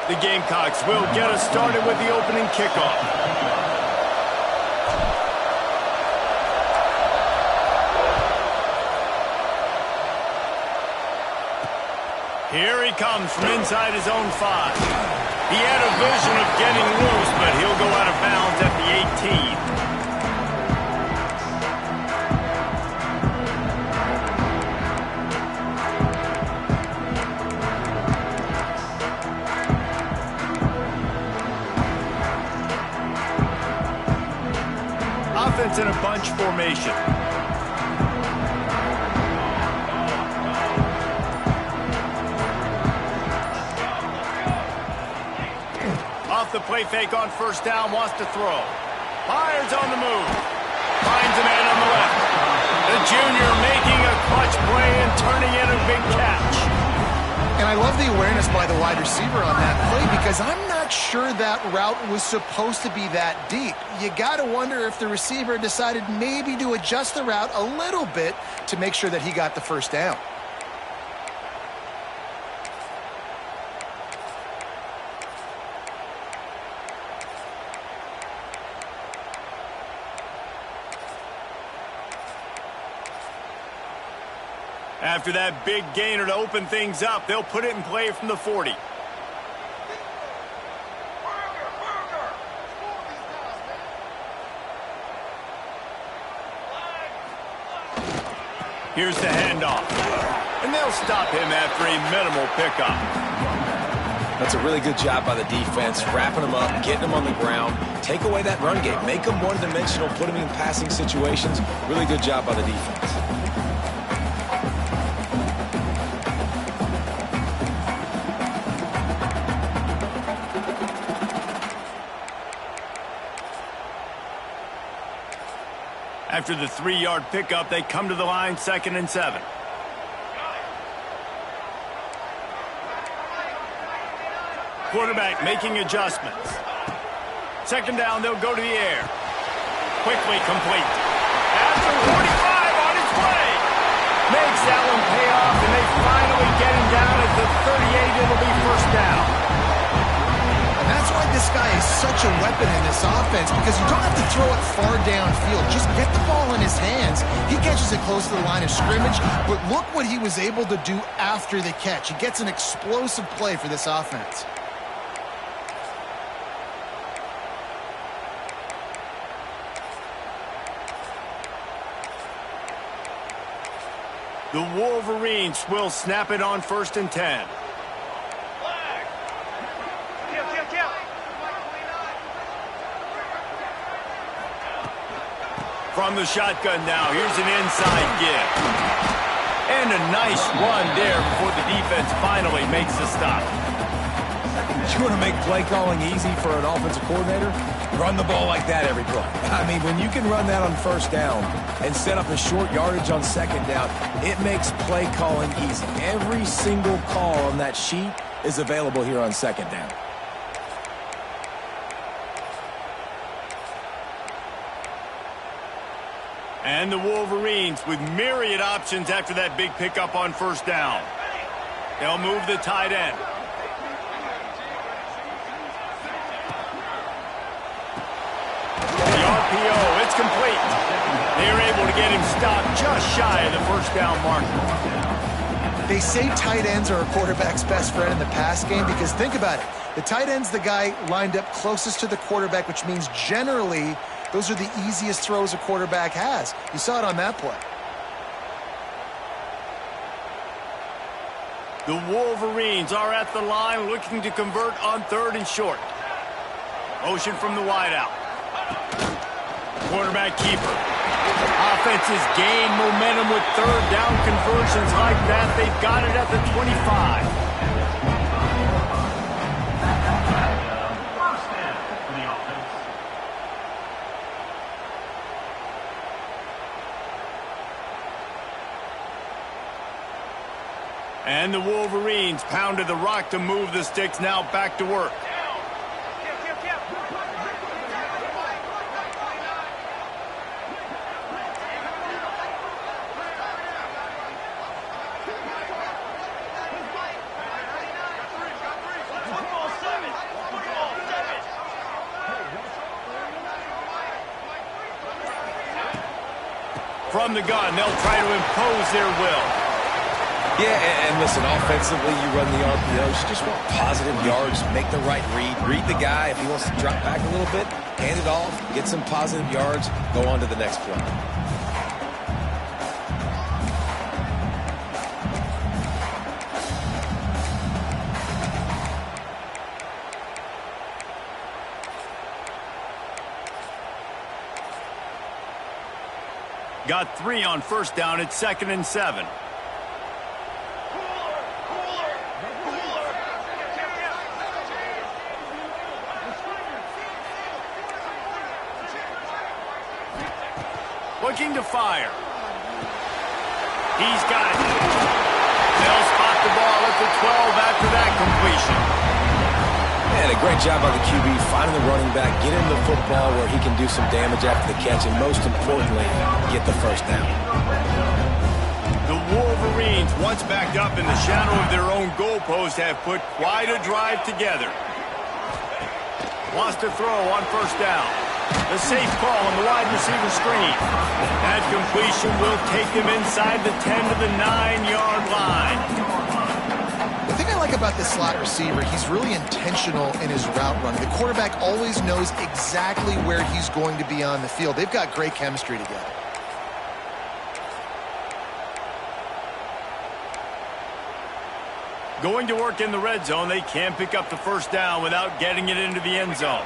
The Gamecocks will get us started with the opening kickoff. Here he comes from inside his own 5. He had a vision of getting loose, but he'll go out of bounds at the 18. Offense in a bunch formation. Off the play fake on first down, wants to throw. Fires on the move. Finds a man on the left. The junior making a clutch play and turning in a big catch. And I love the awareness by the wide receiver on that play because I'm not sure that route was supposed to be that deep. You got to wonder if the receiver decided maybe to adjust the route a little bit to make sure that he got the first down. After that big gainer to open things up, they'll put it in play from the 40. Here's the handoff. And they'll stop him after a minimal pickup. That's a really good job by the defense, wrapping him up, getting him on the ground. Take away that run game. Make him one-dimensional, put him in passing situations. Really good job by the defense. After the 3-yard pickup, they come to the line, 2nd and 7. Quarterback making adjustments. 2nd down, they'll go to the air. Quickly complete. After 45 on his way. Makes that one pay off, and they finally get him down at the 38. It'll be first down. And that's why this guy is such a weapon in this offense, because you don't have to throw it far downfield. Just get the ball in his hands. He catches it close to the line of scrimmage, but look what he was able to do after the catch. He gets an explosive play for this offense. The Wolverines will snap it on 1st and 10. From the shotgun now, here's an inside give. And a nice run there before the defense finally makes the stop. You want to make play calling easy for an offensive coordinator? Run the ball like that every play. I mean, when you can run that on first down and set up a short yardage on 2nd down, it makes play calling easy. Every single call on that sheet is available here on 2nd down. And the Wolverines with myriad options after that big pickup on 1st down. They'll move the tight end. The RPO, it's complete. They're able to get him stopped just shy of the first down marker. They say tight ends are a quarterback's best friend in the pass game because think about it. The tight end's the guy lined up closest to the quarterback, which means generally those are the easiest throws a quarterback has. You saw it on that play. The Wolverines are at the line looking to convert on 3rd and short. Motion from the wideout. Quarterback keeper. Offenses gain momentum with 3rd down conversions like that. They've got it at the 25. And the Wolverines pounded the rock to move the sticks, now back to work. the gun, they'll try to impose their will. Yeah, and listen, offensively, you run the RPOs. You just want positive yards, make the right read the guy. If he wants to drop back a little bit, hand it off, get some positive yards, go on to the next play. Got 3 on first down. It's 2nd and 7. Looking to fire. He's got it. They'll spot the ball at the 12 after that completion. And a great job by the QB finding the running back, get him the football where he can do some damage after the catch, and most importantly, get the first down. The Wolverines, once backed up in the shadow of their own goalpost, have put quite a drive together. Wants to throw on first down. The safe call on the wide receiver screen. That completion will take them inside the 10 to the 9-yard line. The thing I like about this slot receiver, he's really intentional in his route running. The quarterback always knows exactly where he's going to be on the field. They've got great chemistry together. Going to work in the red zone. They can't pick up the first down without getting it into the end zone.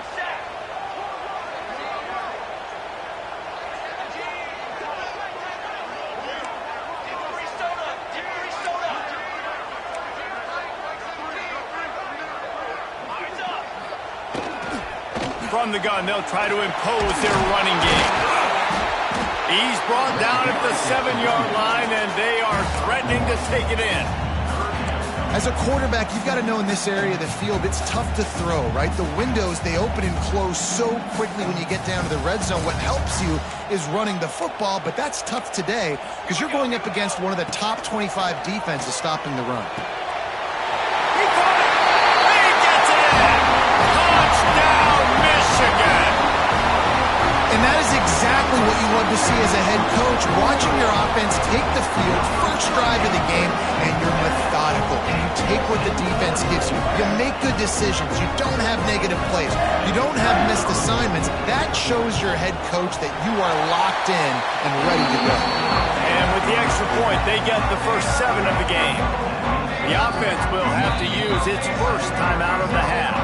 From the gun, they'll try to impose their running game. He's brought down at the 7-yard line, and they are threatening to take it in. As a quarterback, you've got to know in this area of the field, it's tough to throw, right? The windows, they open and close so quickly when you get down to the red zone. What helps you is running the football, but that's tough today because you're going up against one of the top 25 defenses stopping the run. He caught it! He gets it in! Touchdown, Michigan! And that is exactly what you love to see as a head coach, watching your offense take the field, first drive of the game, and you're methodical, and you take what the defense gives you. You make good decisions. You don't have negative plays. You don't have missed assignments. That shows your head coach that you are locked in and ready to go. And with the extra point, they get the first 7 of the game. The offense will have to use its first timeout of the half.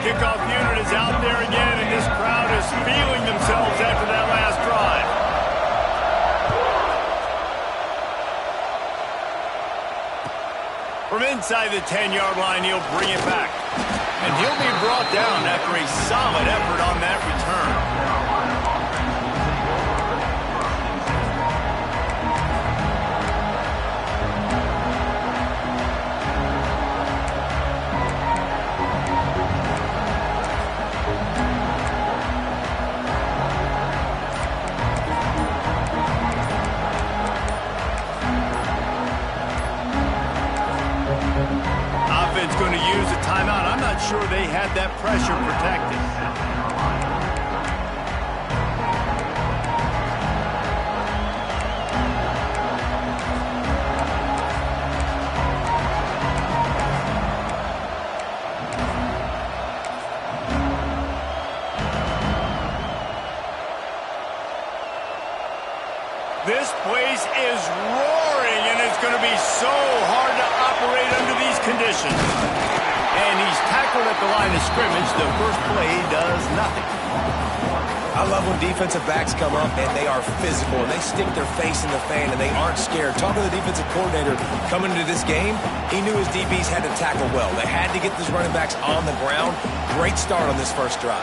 Kickoff unit is out there again, and this crowd is feeling themselves after that last drive. From inside the 10-yard line, he'll bring it back. And he'll be brought down after a solid effort on that return. Offense going to use a timeout. I'm not sure they had that pressure protected. This place is roaring, and it's going to be so hard to operate under these conditions. And he's tackled at the line of scrimmage. The first play does nothing. I love when defensive backs come up and they are physical and they stick their face in the fan and they aren't scared. Talking to the defensive coordinator coming into this game, he knew his DBs had to tackle well. They had to get these running backs on the ground. Great start on this first drive.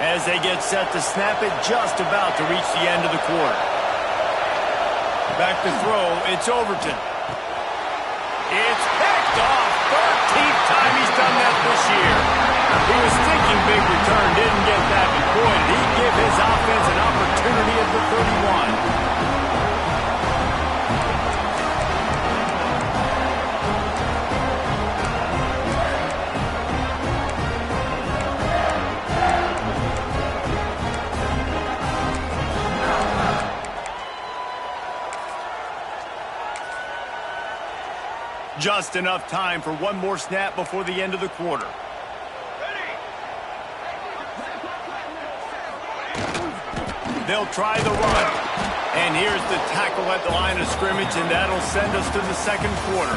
As they get set to snap it, just about to reach the end of the quarter. Back to throw, it's Overton. It's picked picked off. 13th time he's done that this year. He was thinking big return, didn't get that, but boy, did he give his offense an opportunity at the 31. Just enough time for one more snap before the end of the quarter. They'll try the run. And here's the tackle at the line of scrimmage, and that'll send us to the second quarter.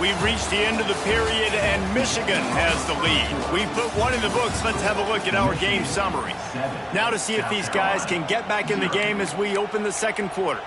We've reached the end of the period, and Michigan has the lead. We've put one in the books. Let's have a look at our game summary. Now to see if these guys can get back in the game as we open the second quarter.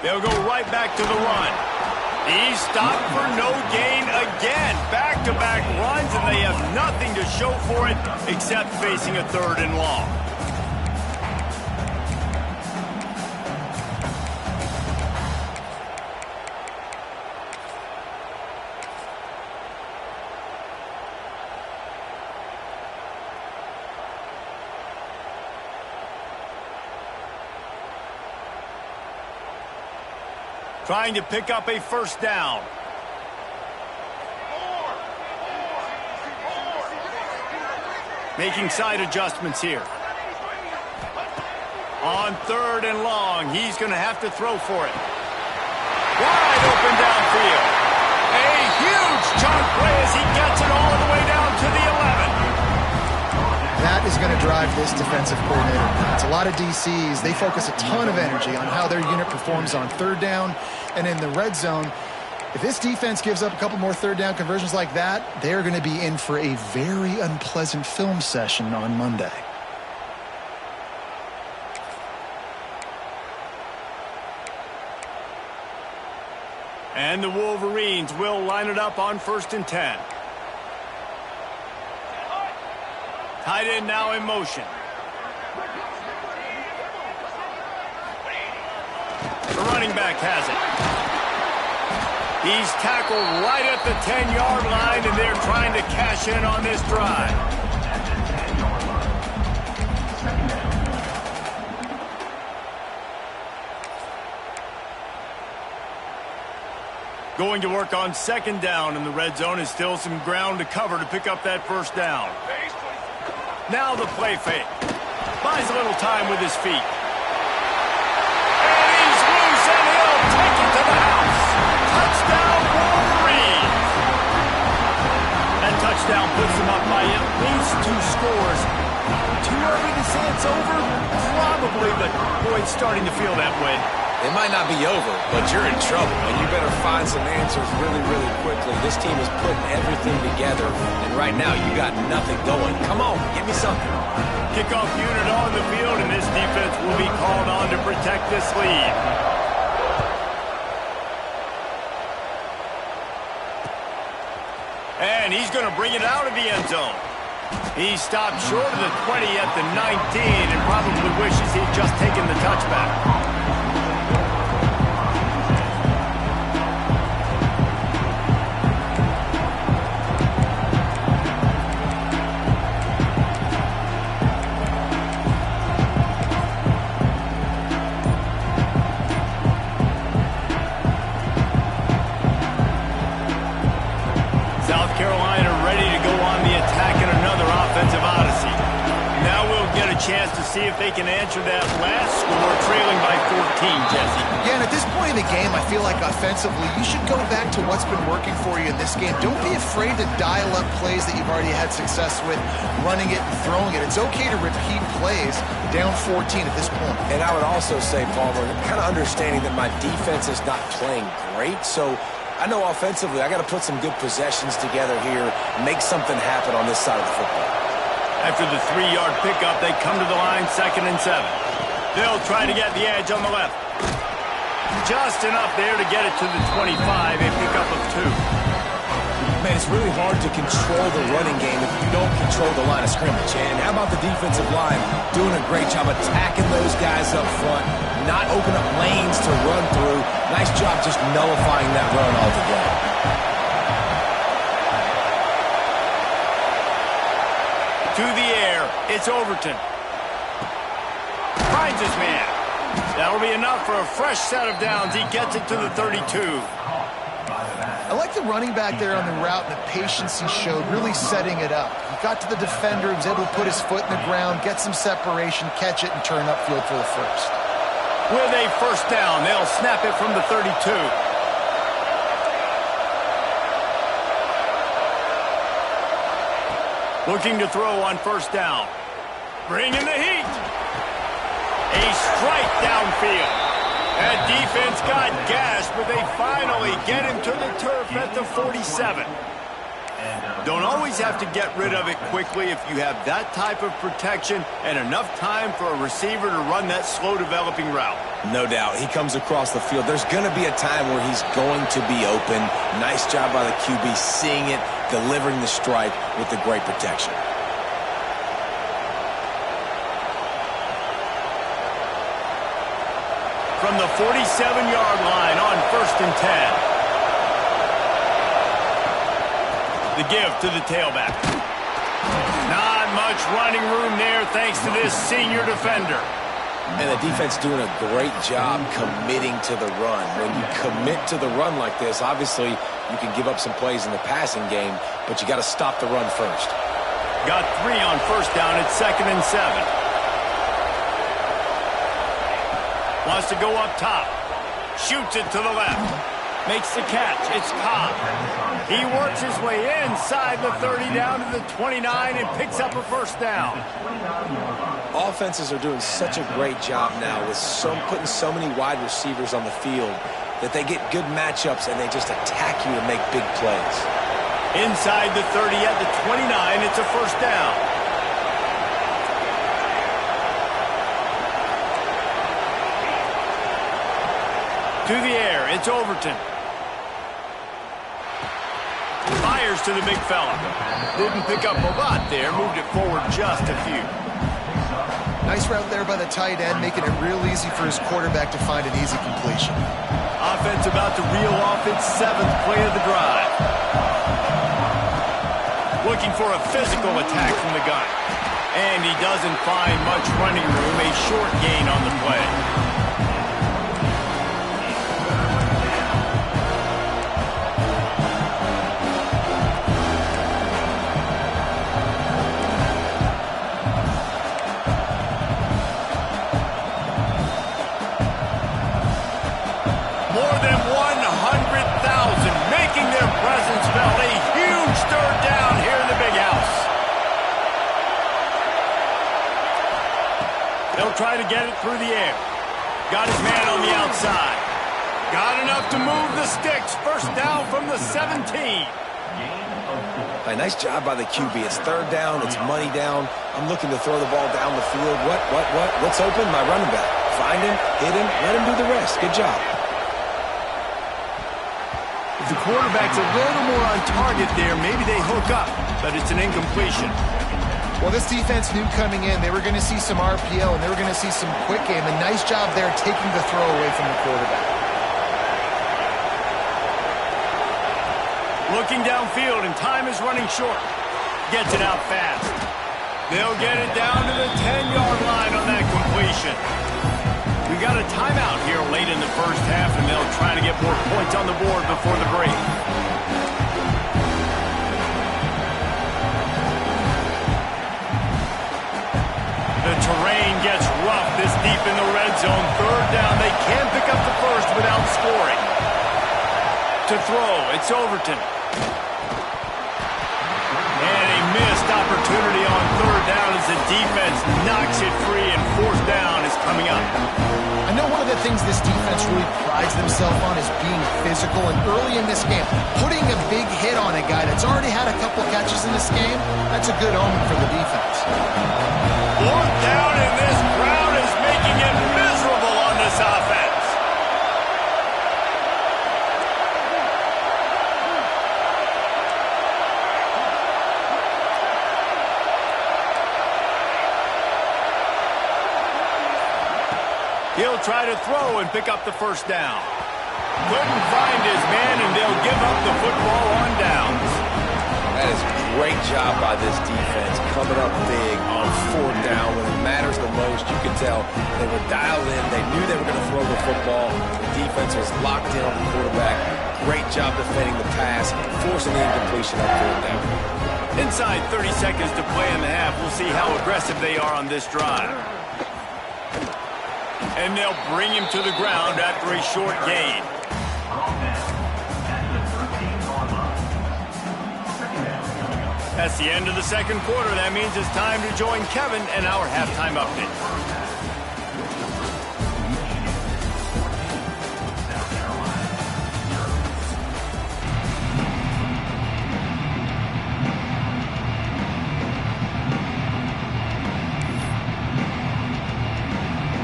They'll go right back to the run. He's stopped for no gain again. Back-to-back runs, and they have nothing to show for it except facing a 3rd and long. Trying to pick up a first down. Making side adjustments here. On 3rd and long, he's going to have to throw for it. Wide open downfield. A huge chunk play as he gets it all the way down to the 11. That is going to drive this defensive coordinator. It's a lot of DCs. They focus a ton of energy on how their unit performs on 3rd down and in the red zone. If this defense gives up a couple more 3rd down conversions like that, they're going to be in for a very unpleasant film session on Monday. And the Wolverines will line it up on 1st and 10. Tight end now in motion. The running back has it. He's tackled right at the 10-yard line, and they're trying to cash in on this drive. Going to work on 2nd down in the red zone, and still some ground to cover to pick up that first down. Now the play fake. Buys a little time with his feet. And he's loose, and he'll take it to the house. Touchdown, Wolverines. That touchdown puts them up by at least 2 scores. Too early to say it's over? Probably, but boy, it's starting to feel that way. It might not be over, but you're in trouble, and you better find some answers really, really quickly. This team is putting everything together, and right now you got nothing going. Come on, give me something. Kickoff unit on the field, and this defense will be called on to protect this lead. And he's going to bring it out of the end zone. He stopped short of the 20 at the 19 and probably wishes he'd just taken the touchback. Chance to see if they can answer that last score, trailing by 14, Jesse. Yeah, and at this point in the game, I feel like offensively, you should go back to what's been working for you in this game. Don't be afraid to dial up plays that you've already had success with, running it and throwing it. It's okay to repeat plays down 14 at this point. And I would also say, Palmer, kind of understanding that my defense is not playing great, so I know offensively I got to put some good possessions together here, make something happen on this side of the football. After the 3-yard pickup, they come to the line, 2nd and 7. They'll try to get the edge on the left. Just enough there to get it to the 25, a pickup of 2. Man, it's really hard to control the running game if you don't control the line of scrimmage. And how about the defensive line doing a great job attacking those guys up front, not open up lanes to run through. Nice job just nullifying that run altogether. To the air, it's Overton. Finds his man. That'll be enough for a fresh set of downs. He gets it to the 32. I like the running back there on the route and the patience he showed, really setting it up. He got to the defender, he was able to put his foot in the ground, get some separation, catch it, and turn upfield for the first. With a first down, they'll snap it from the 32. Looking to throw on first down. Bring in the heat. A strike downfield. That defense got gashed, but they finally get him to the turf at the 47. Don't always have to get rid of it quickly if you have that type of protection and enough time for a receiver to run that slow-developing route. No doubt. He comes across the field. There's going to be a time where he's going to be open. Nice job by the QB seeing it, delivering the strike with the great protection. From the 47-yard line on 1st and 10. The give to the tailback. Not much running room there thanks to this senior defender. And the defense doing a great job committing to the run. When you commit to the run like this, obviously you can give up some plays in the passing game, but you got to stop the run first. Got 3 on first down at 2nd and 7. Wants to go up top. Shoots it to the left. Makes the catch. It's Cobb. He works his way inside the 30 down to the 29 and picks up a first down. Offenses are doing such a great job now with putting so many wide receivers on the field that they get good matchups and they just attack you to make big plays. Inside the 30 at the 29, it's a first down. To the air, it's Overton. Fires to the big fella. Didn't pick up a lot there, moved it forward just a few. Nice route there by the tight end, making it real easy for his quarterback to find an easy completion. Offense about to reel off its 7th play of the drive. Looking for a physical attack from the gun. And he doesn't find much running room, a short gain on the play. More than 100,000 making their presence felt. A huge 3rd down here in the big house. They'll try to get it through the air. Got his man on the outside. Got enough to move the sticks. First down from the 17. A nice job by the QB. It's 3rd down. It's money down. I'm looking to throw the ball down the field. What's open? My running back. Find him, hit him, let him do the rest. Good job. If the quarterback's a little more on target there, maybe they hook up, but it's an incompletion. Well, this defense knew coming in they were going to see some RPO and they were going to see some quick game. A nice job there taking the throw away from the quarterback. Looking downfield, and time is running short. Gets it out fast. They'll get it down to the 10-yard line on that completion. We got a timeout here late in the first half, and they'll try to get more points on the board before the break. The terrain gets rough this deep in the red zone. 3rd down. They can pick up the first without scoring. To throw, it's Overton. And a missed opportunity on 3rd down as the defense knocks it free, and 4th down is coming up. I know one of the things this defense really prides themselves on is being physical, and early in this game, putting a big hit on a guy that's already had a couple catches in this game, that's a good omen for the defense. Fourth down, and this crowd is making it miserable on this offense. He'll try to throw and pick up the first down. Couldn't find his man, and they'll give up the football on downs. That is a great job by this defense, coming up big on fourth down when it matters the most. You can tell they were dialed in. They knew they were going to throw the football. The defense was locked in on the quarterback. Great job defending the pass, forcing the incompletion on fourth down. Inside 30 seconds to play in the half. We'll see how aggressive they are on this drive. And they'll bring him to the ground after a short gain. That's the end of the second quarter. That means it's time to join Kevin and our halftime update.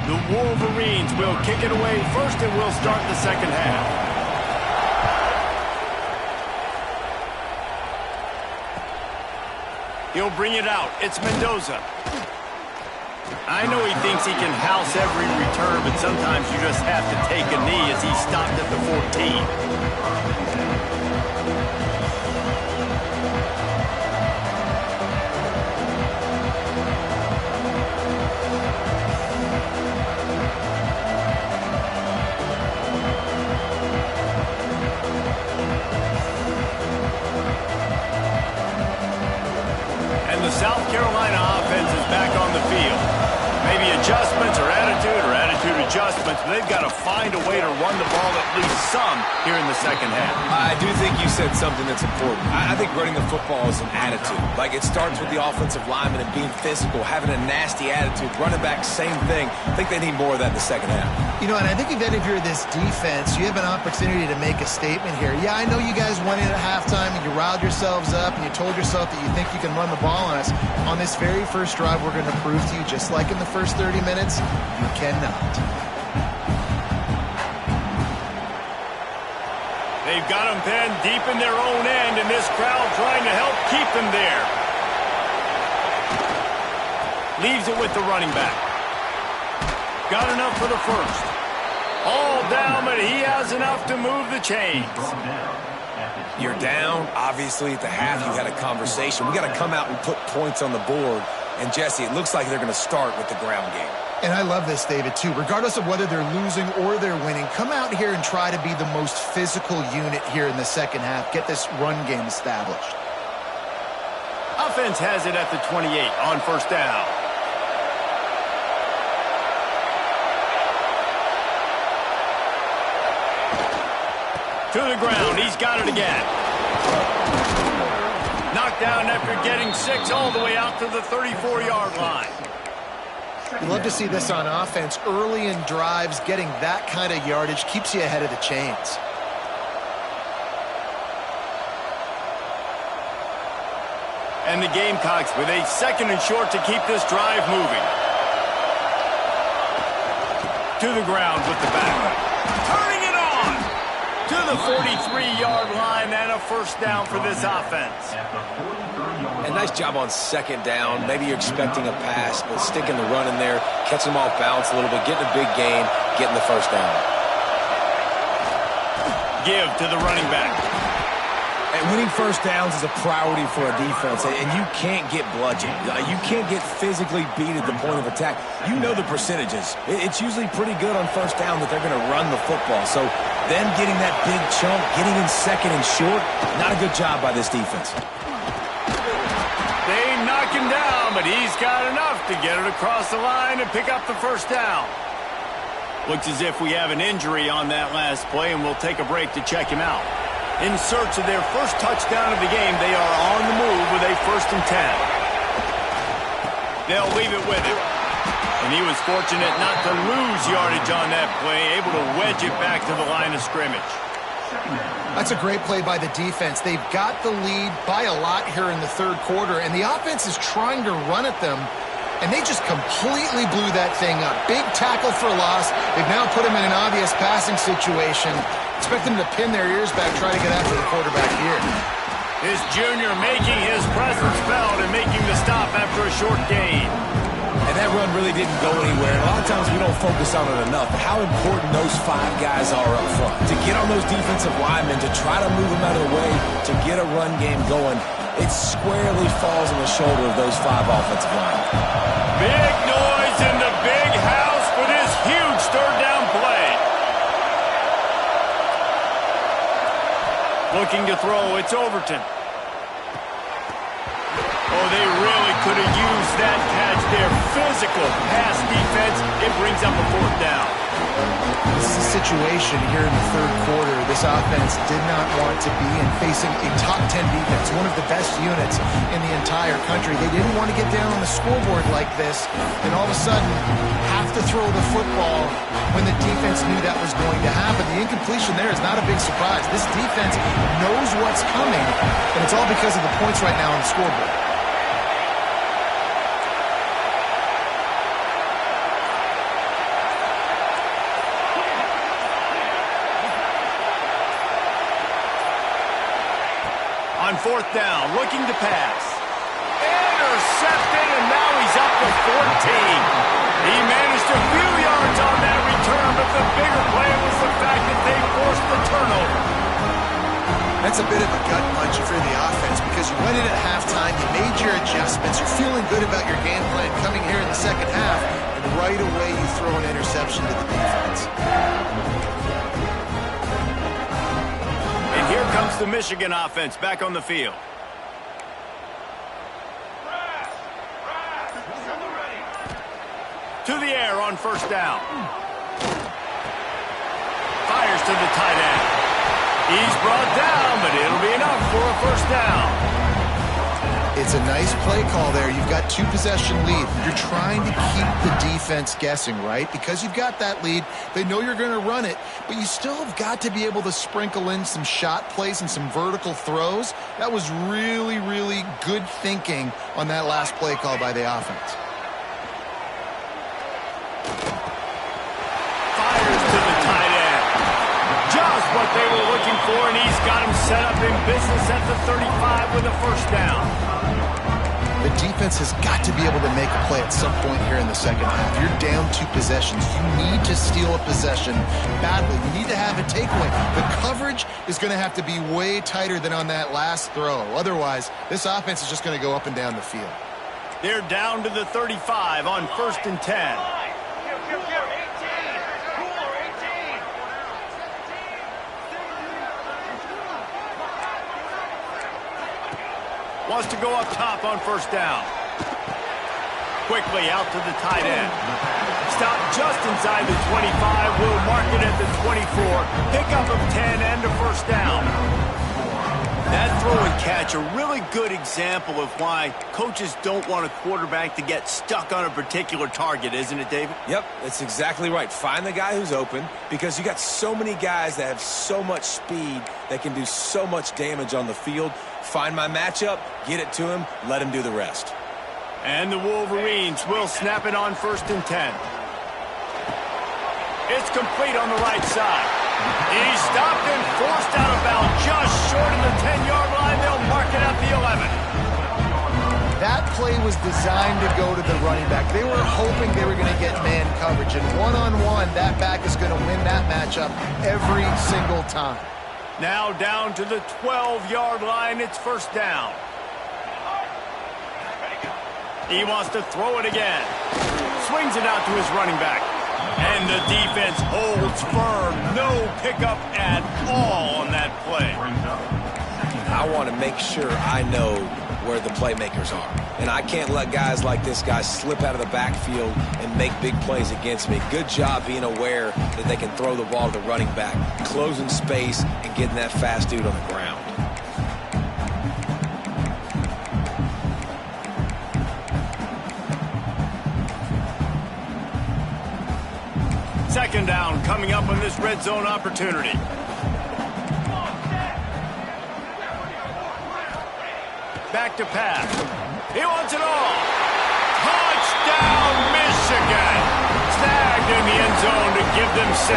The Wolverines will kick it away first, and we'll start the second half. He'll bring it out. It's Mendoza. I know he thinks he can house every return, but sometimes you just have to take a knee as he stopped at the 14. The South Carolina offense is back on the field. Maybe adjustments or attitude adjustments, but they've got to find a way to run the ball at least some here in the second half. I do think you said something that's important. I think running the football is an attitude. Like, it starts with the offensive lineman and being physical, having a nasty attitude. Running back, same thing. I think they need more of that in the second half. You know, and I think if you're this defense, you have an opportunity to make a statement here. Yeah, I know you guys went in at halftime and you riled yourselves up and you told yourself that you think you can run the ball on us. On this very first drive, we're going to prove to you, just like in the first 30 minutes, you cannot. They've got them pinned deep in their own end, and this crowd trying to help keep them there. Leaves it with the running back. Got enough for the first. All down, but he has enough to move the chains. You're down. Obviously, at the half, you had a conversation. We got to come out and put points on the board. And, Jesse, it looks like they're going to start with the ground game. And I love this, David, too. Regardless of whether they're losing or they're winning, come out here and try to be the most physical unit here in the second half. Get this run game established. Offense has it at the 28 on first down. To the ground. He's got it again. Knocked down after getting 6 all the way out to the 34-yard line. You love to see this on offense. Early in drives, getting that kind of yardage keeps you ahead of the chains. And the Gamecocks with a second and short to keep this drive moving. To the ground with the back. Turning it on to the 43-yard line, and a first down for this offense. A nice job on second down. Maybe you're expecting a pass, but sticking the run in there, catching them off balance a little bit, getting a big gain, getting the first down. Give to the running back. And winning first downs is a priority for a defense, and you can't get bludgeoned. You can't get physically beat at the point of attack. You know the percentages. It's usually pretty good on first down that they're going to run the football. So them getting that big chunk, getting in second and short, not a good job by this defense. They knock him down, but he's got enough to get it across the line and pick up the first down. Looks as if we have an injury on that last play, and we'll take a break to check him out. In search of their first touchdown of the game, they are on the move with a 1st and 10. They'll leave it with him. And he was fortunate not to lose yardage on that play, able to wedge it back to the line of scrimmage. That's a great play by the defense. They've got the lead by a lot here in the third quarter, and the offense is trying to run at them, and they just completely blew that thing up. Big tackle for loss. They've now put him in an obvious passing situation. Expect them to pin their ears back, try to get after the quarterback here. This junior making his presence felt and making the stop after a short gain. And that run really didn't go anywhere. And a lot of times we don't focus on it enough, how important those 5 guys are up front. To get on those defensive linemen, to try to move them out of the way, to get a run game going, it squarely falls on the shoulder of those 5 offensive linemen. Big noise in the big house for this huge third down play. Looking to throw, it's Overton. Oh, they really could have used that catch there. Physical pass defense. It brings up a 4th down. This is a situation here in the third quarter this offense did not want to be in, facing a top 10 defense, one of the best units in the entire country. They didn't want to get down on the scoreboard like this, and all of a sudden have to throw the football when the defense knew that was going to happen. The incompletion there is not a big surprise. This defense knows what's coming, and it's all because of the points right now on the scoreboard. On 4th down, looking to pass. Intercepted, and now he's up to 14. He managed a few yards on that return, but the bigger play was the fact that they forced the turnover. That's a bit of a gut punch for the offense because you went in at halftime, you made your adjustments, you're feeling good about your game plan coming here in the second half, and right away you throw an interception to the defense. Here comes the Michigan offense back on the field. To the air on 1st down. Fires to the tight end. He's brought down, but it'll be enough for a 1st down. It's a nice play call there. You've got 2-possession lead. You're trying to keep the defense guessing, right? Because you've got that lead, they know you're going to run it, but you still have got to be able to sprinkle in some shot plays and some vertical throws. That was really, really good thinking on that last play call by the offense. Fires to the tight end. Just what they were looking for, and he's got him set up in business at the 35 with a 1st down. The defense has got to be able to make a play at some point here in the second half. You're down 2 possessions. You need to steal a possession badly. You need to have a takeaway. The coverage is going to have to be way tighter than on that last throw. Otherwise, this offense is just going to go up and down the field. They're down to the 35 on 1st and 10. Wants to go up top on 1st down. Quickly out to the tight end. Stop just inside the 25. Will mark it at the 24. Pickup of 10 and a 1st down. That throw and catch, a really good example of why coaches don't want a quarterback to get stuck on a particular target, isn't it, David? Yep, that's exactly right. Find the guy who's open because you got so many guys that have so much speed that can do so much damage on the field. Find my matchup, get it to him, let him do the rest. And the Wolverines will snap it on 1st and 10. It's complete on the right side. He's stopped and forced out of bounds just short of the 10-yard line. They'll mark it at the 11. That play was designed to go to the running back. They were hoping they were going to get man coverage, and one-on-one, that back is going to win that matchup every single time. Now down to the 12-yard line. It's 1st down. He wants to throw it again. Swings it out to his running back. And the defense holds firm. No pickup at all on that play. I want to make sure I know where the playmakers are. And I can't let guys like this guy slip out of the backfield and make big plays against me. Good job being aware that they can throw the ball to the running back, closing space, and getting that fast dude on the ground. Second down coming up on this red zone opportunity. back to pass. He wants it all. Touchdown, Michigan. Snagged in the end zone to give them 6.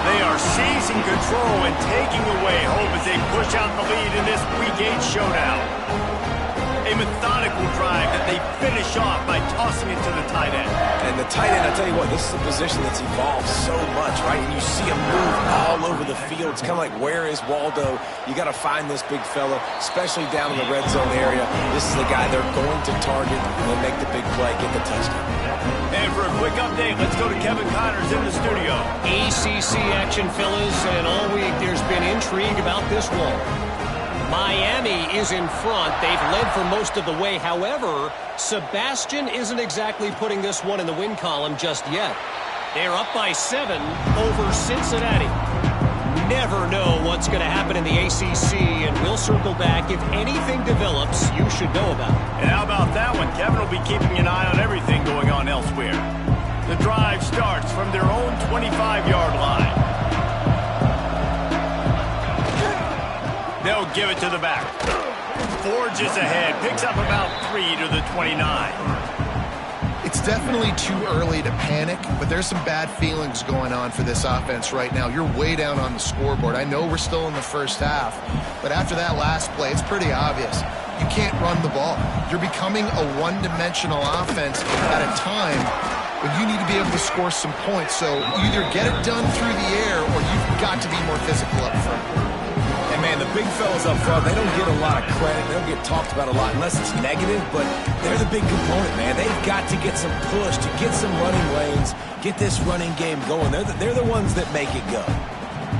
They are seizing control and taking away hope as they push out the lead in this Week 8 showdown. A methodical drive that they finish off by tossing it to the tight end. And the tight end, I tell you what, this is a position that's evolved so much, right? And you see him move all over the field. It's kind of like, where is Waldo? You got to find this big fella, especially down in the red zone area. This is the guy they're going to target and then make the big play, get the touchdown. And for a quick update, let's go to Kevin Connors in the studio. ACC action, fellas, and all week there's been intrigue about this one. Miami is in front. They've led for most of the way. However, Sebastian isn't exactly putting this one in the win column just yet. They're up by 7 over Cincinnati. Never know what's going to happen in the ACC, and we'll circle back. If anything develops, you should know about it. And how about that one? Kevin will be keeping an eye on everything going on elsewhere. The drive starts from their own 25-yard line. They'll give it to the back. Forges ahead. Picks up about 3 to the 29. It's definitely too early to panic, but there's some bad feelings going on for this offense right now. You're way down on the scoreboard. I know we're still in the first half, but after that last play, it's pretty obvious. You can't run the ball. You're becoming a one-dimensional offense at a time when you need to be able to score some points. So either get it done through the air or you've got to be more physical up front. And man, the big fellas up front, they don't get a lot of credit. They don't get talked about a lot unless it's negative, but they're the big component, man. They've got to get some push, to get some running lanes, get this running game going. They're the ones that make it go.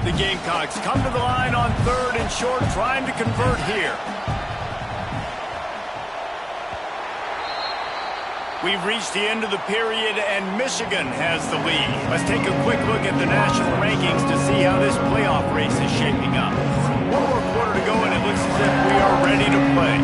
The Gamecocks come to the line on 3rd and short, trying to convert here. We've reached the end of the period, and Michigan has the lead. Let's take a quick look at the national rankings to see how this playoff race is shaping up. One more quarter to go, and it looks as if we are ready to play.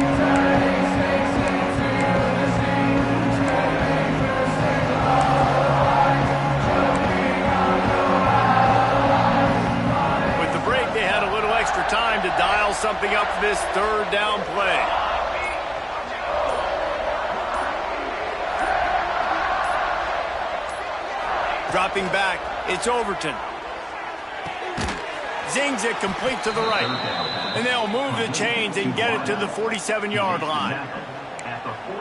With the break, they had a little extra time to dial something up for this 3rd down play. Dropping back, it's Overton. Zings it complete to the right. And they'll move the chains and get it to the 47-yard line.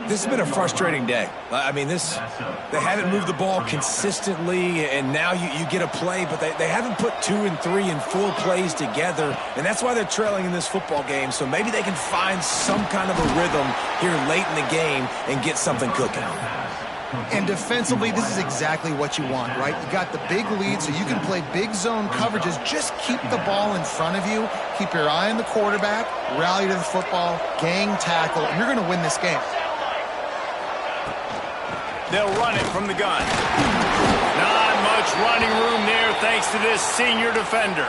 This has been a frustrating day. I mean, they haven't moved the ball consistently, and now you get a play, but they haven't put 2 and 3 and 4 plays together, and that's why they're trailing in this football game. So maybe they can find some kind of a rhythm here late in the game and get something cooking. And defensively, this is exactly what you want, right? You got the big lead, so you can play big zone coverages. Just keep the ball in front of you. Keep your eye on the quarterback. Rally to the football. Gang tackle. And you're going to win this game. They'll run it from the gun. Not much running room there thanks to this senior defender.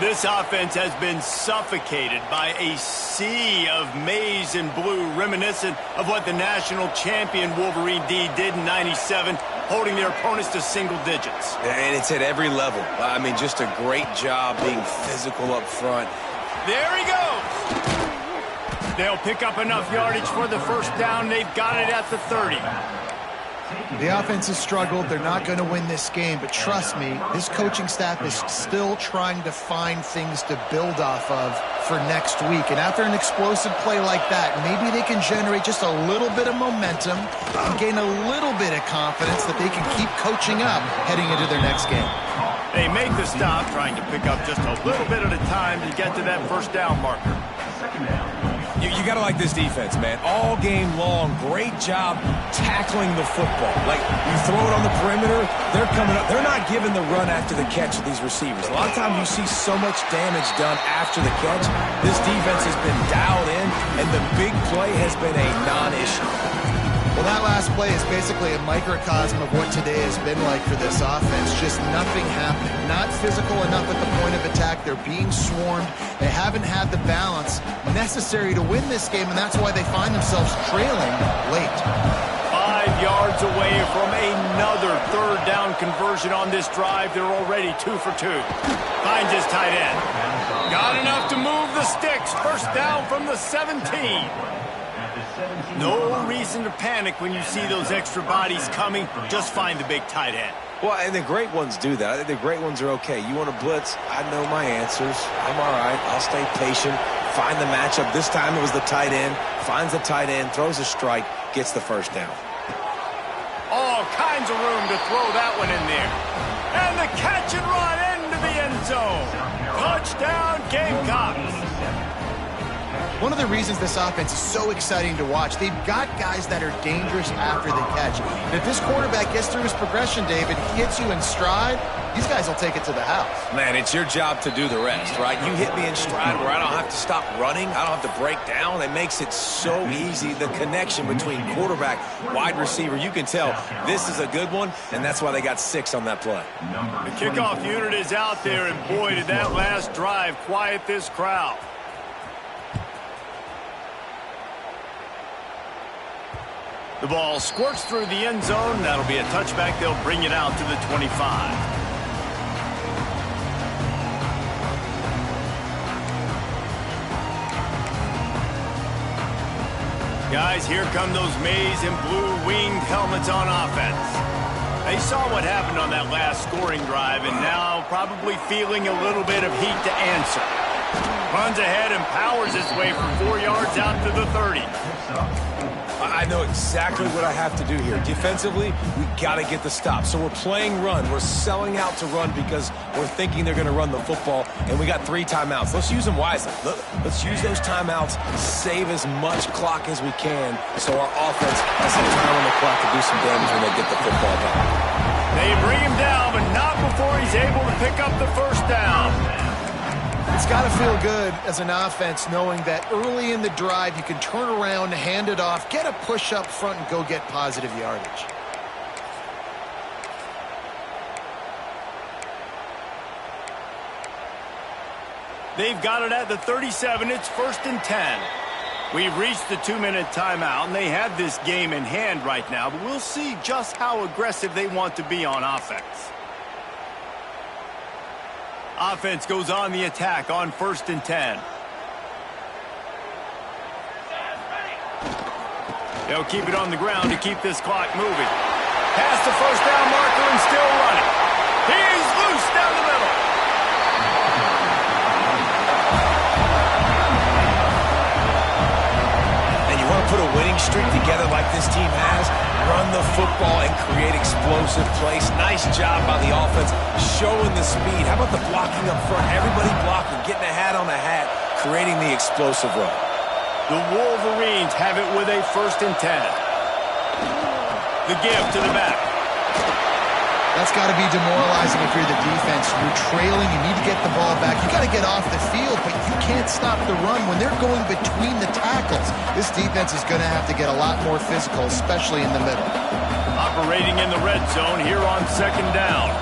This offense has been suffocated by a sea of maize and blue, reminiscent of what the national champion Wolverine D did in '97, holding their opponents to single digits. And it's at every level. I mean, just a great job being physical up front. There he goes. They'll pick up enough yardage for the 1st down. They've got it at the 30. The offense has struggled. They're not going to win this game, but trust me, this coaching staff is still trying to find things to build off of for next week. And after an explosive play like that, maybe they can generate just a little bit of momentum and gain a little bit of confidence that they can keep coaching up heading into their next game. They make the stop, trying to pick up just a little bit at a time to get to that 1st down marker. You got to like this defense, man. All game long, great job tackling the football. Like, you throw it on the perimeter, they're coming up. They're not giving the run after the catch of these receivers. A lot of times you see so much damage done after the catch. This defense has been dialed in, and the big play has been a non-issue. Well, that last play is basically a microcosm of what today has been like for this offense. Just nothing happening. Not physical enough at the point of attack. They're being swarmed. They haven't had the balance necessary to win this game, and that's why they find themselves trailing late. yards away from another third down conversion on this drive. They're already 2 for 2. Finds his tight end. Got enough to move the sticks. First down from the 17. No reason to panic when you see those extra bodies coming. Just find the big tight end. Well, and the great ones do that. I think the great ones are okay. You want to blitz? I know my answers. I'm all right. I'll stay patient. Find the matchup. This time it was the tight end. Finds the tight end, throws a strike, gets the first down. All kinds of room to throw that one in there. And the catch and run into the end zone. Touchdown, Gamecocks. One of the reasons this offense is so exciting to watch, they've got guys that are dangerous after the catch. And if this quarterback gets through his progression, David, he hits you in stride, these guys will take it to the house. Man, it's your job to do the rest, right? You hit me in stride where I don't have to stop running. I don't have to break down. It makes it so easy. The connection between quarterback, wide receiver, you can tell this is a good one, and that's why they got 6 on that play. The kickoff unit is out there, and boy, did that last drive quiet this crowd. The ball squirts through the end zone. That'll be a touchback. They'll bring it out to the 25. Guys, here come those maize and blue-winged helmets on offense. They saw what happened on that last scoring drive, and now probably feeling a little bit of heat to answer. Runs ahead and powers his way for 4 yards out to the 30. I know exactly what I have to do here. Defensively, we got to get the stop. So we're playing run. We're selling out to run because we're thinking they're going to run the football, and we got 3 timeouts. Let's use them wisely. Let's use those timeouts, save as much clock as we can so our offense has some time on the clock to do some damage when they get the football back. They bring him down, but not before he's able to pick up the first down. It's got to feel good as an offense knowing that early in the drive you can turn around, hand it off, get a push up front, and go get positive yardage. They've got it at the 37. It's 1st and 10. We've reached the 2-minute timeout, and they have this game in hand right now, but we'll see just how aggressive they want to be on offense. Offense goes on the attack on 1st and 10. They'll keep it on the ground to keep this clock moving. Past the first down marker and still running. He's loose down the middle. And you want to put a winning streak together like this team has, run the football and create explosive plays. Nice job by the offense, showing the speed. How about the blocking up front? Everybody blocking, getting a hat on a hat, creating the explosive run. The Wolverines have it with a 1st and 10. The give to the back. That's got to be demoralizing if you're the defense. You're trailing, you need to get the ball back. You got to get off the field, but you can't stop the run when they're going between the tackles. This defense is going to have to get a lot more physical, especially in the middle. Operating in the red zone here on 2nd down.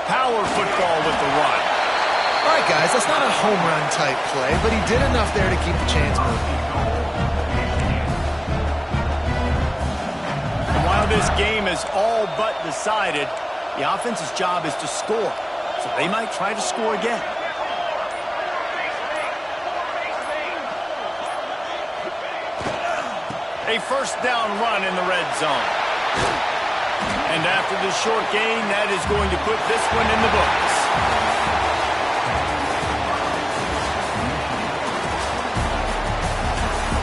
Power football with the run. All right, guys, that's not a home run type play, but he did enough there to keep the chains moving. While this game is all but decided, the offense's job is to score, so they might try to score again. A 1st down run in the red zone. And after the short gain, that is going to put this one in the books.